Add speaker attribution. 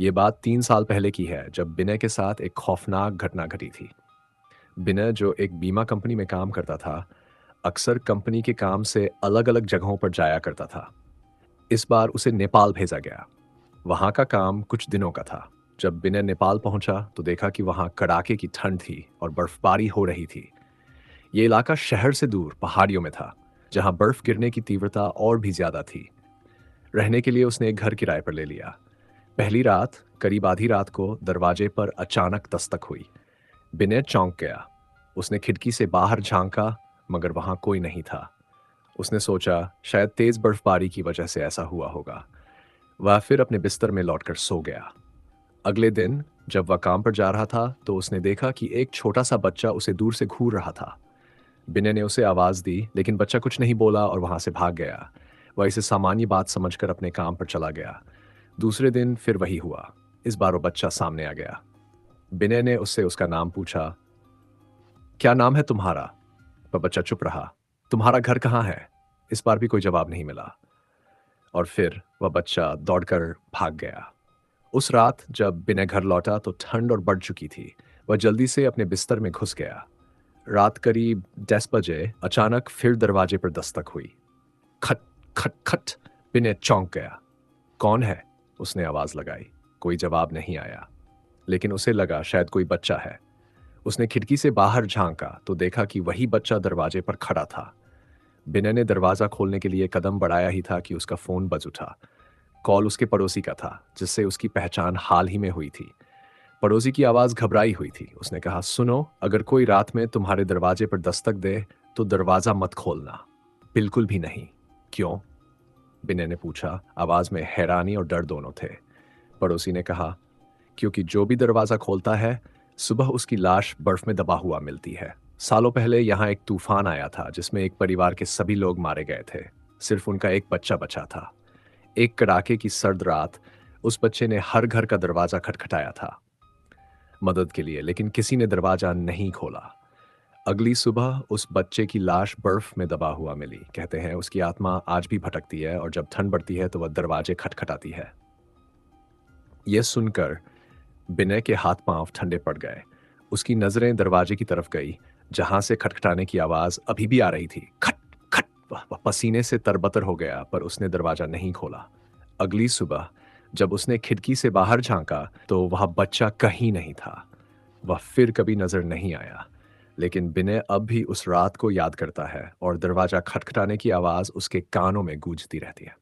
Speaker 1: ये बात 3 साल पहले की है जब बिनय के साथ एक खौफनाक घटना घटी थी। बिनय जो एक बीमा कंपनी में काम करता था, अक्सर कंपनी के काम से अलग-अलग जगहों पर जाया करता था। इस बार उसे नेपाल भेजा गया। वहाँ का काम कुछ दिनों का था। जब बिनय नेपाल पहुंचा तो देखा कि वहाँ कड़ाके की ठंड थी और बर्फबारी हो रही थी। ये इलाका शहर से दूर पहाड़ियों में था, जहाँ बर्फ गिरने की तीव्रता और भी ज्यादा थी। रहने के लिए उसने एक घर किराए पर ले लिया। पहली रात करीब आधी रात को दरवाजे पर अचानक दस्तक हुई। बिनय चौंक गया। उसने खिड़की से बाहर झांका, मगर वहां कोई नहीं था। उसने सोचा शायद तेज बर्फबारी की वजह से ऐसा हुआ होगा। वह फिर अपने बिस्तर में लौटकर सो गया। अगले दिन जब वह काम पर जा रहा था तो उसने देखा कि एक छोटा सा बच्चा उसे दूर से घूर रहा था। बिनय ने उसे आवाज दी, लेकिन बच्चा कुछ नहीं बोला और वहां से भाग गया। वह इसे सामान्य बात समझकर अपने काम पर चला गया। दूसरे दिन फिर वही हुआ। इस बार वो बच्चा सामने आ गया। बिनय ने उससे उसका नाम पूछा। क्या नाम है तुम्हारा? वह बच्चा चुप रहा। तुम्हारा घर कहाँ है? इस बार भी कोई जवाब नहीं मिला। और फिर वह बच्चा दौड़कर भाग गया। उस रात जब बिनय घर लौटा तो ठंड और बढ़ चुकी थी। वह जल्दी से अपने बिस्तर में घुस गया। रात करीब 10 बजे अचानक फिर दरवाजे पर दस्तक हुई। खट खट खट। बिनय चौंक गया। कौन है? उसने आवाज लगाई। कोई जवाब नहीं आया, लेकिन उसे लगा शायद कोई बच्चा है। उसने खिड़की से बाहर झांका तो देखा कि वही बच्चा दरवाजे पर खड़ा था। बिनय ने दरवाजा खोलने के लिए कदम बढ़ाया ही था कि उसका फोन बज उठा। कॉल उसके पड़ोसी का था, जिससे उसकी पहचान हाल ही में हुई थी। पड़ोसी की आवाज घबराई हुई थी। उसने कहा, सुनो, अगर कोई रात में तुम्हारे दरवाजे पर दस्तक दे तो दरवाजा मत खोलना। बिल्कुल भी नहीं। क्यों? बिनय ने पूछा। आवाज में हैरानी और डर दोनों थे। पड़ोसी ने कहा, क्योंकि जो भी दरवाजा खोलता है, सुबह उसकी लाश बर्फ में दबा हुआ मिलती है। सालों पहले यहाँ एक तूफान आया था जिसमें एक परिवार के सभी लोग मारे गए थे। सिर्फ उनका एक बच्चा बचा था। एक कड़ाके की सर्द रात उस बच्चे ने हर घर का दरवाजा खटखटाया था मदद के लिए, लेकिन किसी ने दरवाजा नहीं खोला। अगली सुबह उस बच्चे की लाश बर्फ में दबा हुआ मिली। कहते हैं उसकी आत्मा आज भी भटकती है और जब ठंड बढ़ती है तो वह दरवाजे खटखटाती है। यह सुनकर बिनय के हाथ पांव ठंडे पड़ गए। उसकी नजरें दरवाजे की तरफ गई, जहां से खटखटाने की आवाज अभी भी आ रही थी। खट खट। वह पसीने से तरबतर हो गया, पर उसने दरवाजा नहीं खोला। अगली सुबह जब उसने खिड़की से बाहर झांका तो वह बच्चा कहीं नहीं था। वह फिर कभी नजर नहीं आया। लेकिन बिनय अब भी उस रात को याद करता है और दरवाजा खटखटाने की आवाज उसके कानों में गूंजती रहती है।